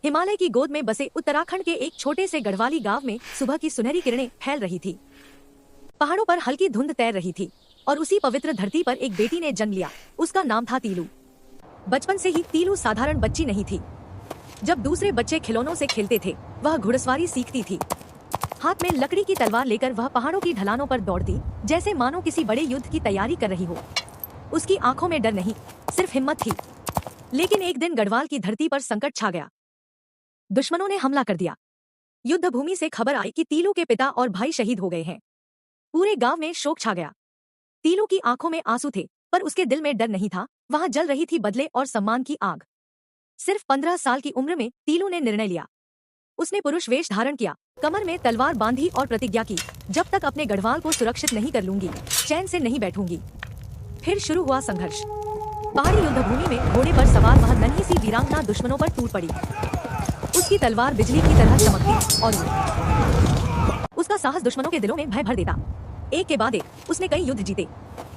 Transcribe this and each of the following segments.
हिमालय की गोद में बसे उत्तराखंड के एक छोटे से गढ़वाली गांव में सुबह की सुनहरी किरणें फैल रही थी। पहाड़ों पर हल्की धुंध तैर रही थी और उसी पवित्र धरती पर एक बेटी ने जन्म लिया। उसका नाम था तीलू। बचपन से ही तीलू साधारण बच्ची नहीं थी। जब दूसरे बच्चे खिलौनों से खेलते थे, वह घुड़सवारी सीखती थी। हाथ में लकड़ी की तलवार लेकर वह पहाड़ों की ढलानों पर दौड़ती, जैसे मानो किसी बड़े युद्ध की तैयारी कर रही हो। उसकी आंखों में डर नहीं, सिर्फ हिम्मत थी। लेकिन एक दिन गढ़वाल की धरती पर संकट छा गया। दुश्मनों ने हमला कर दिया। युद्ध भूमि से खबर आई कि तीलू के पिता और भाई शहीद हो गए हैं। पूरे गांव में शोक छा गया। तीलू की आंखों में आंसू थे, पर उसके दिल में डर नहीं था। वहां जल रही थी बदले और सम्मान की आग। सिर्फ 15 साल की उम्र में तीलू ने निर्णय लिया। उसने पुरुष वेश धारण किया, कमर में तलवार बांधी और प्रतिज्ञा की, जब तक अपने गढ़वाल को सुरक्षित नहीं कर लूंगी, चैन से नहीं बैठूंगी। फिर शुरू हुआ संघर्ष। पहाड़ी युद्ध भूमि में घोड़े पर सवार वह नन्ही सी वीरांगना दुश्मनों पर टूट पड़ी। उसकी तलवार बिजली की तरह चमकती और उसका साहस दुश्मनों के दिलों में भय भर देता। एक के बाद एक उसने कई युद्ध जीते।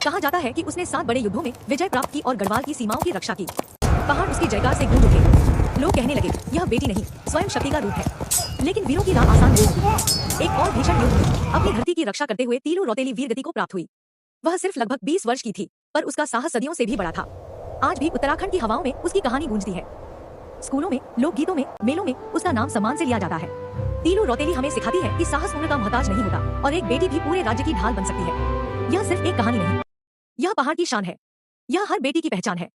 कहा जाता है कि उसने 7 बड़े युद्धों में विजय प्राप्त की और गढ़वाल की सीमाओं की रक्षा की। पहाड़ उसकी जयकार से गूंज उठे। लोग कहने लगे, यह बेटी नहीं, स्वयं शक्ति का रूप है। लेकिन वीरों की राह आसान नहीं होती। एक और भीषण युद्ध में अपनी धरती की रक्षा करते हुए तीलू रौतेली वीरगति को प्राप्त हुई। वह सिर्फ लगभग 20 वर्ष की थी, पर उसका साहस सदियों से भी बड़ा था। आज भी उत्तराखंड की हवाओं में उसकी कहानी गूंजती है। स्कूलों में, लोकगीतों में, मेलों में उसका नाम सम्मान से लिया जाता है। तीलू रौतेली हमें सिखाती है कि साहस उम्र का मोहताज नहीं होता और एक बेटी भी पूरे राज्य की ढाल बन सकती है। यह सिर्फ एक कहानी नहीं, यह पहाड़ की शान है। यह हर बेटी की पहचान है।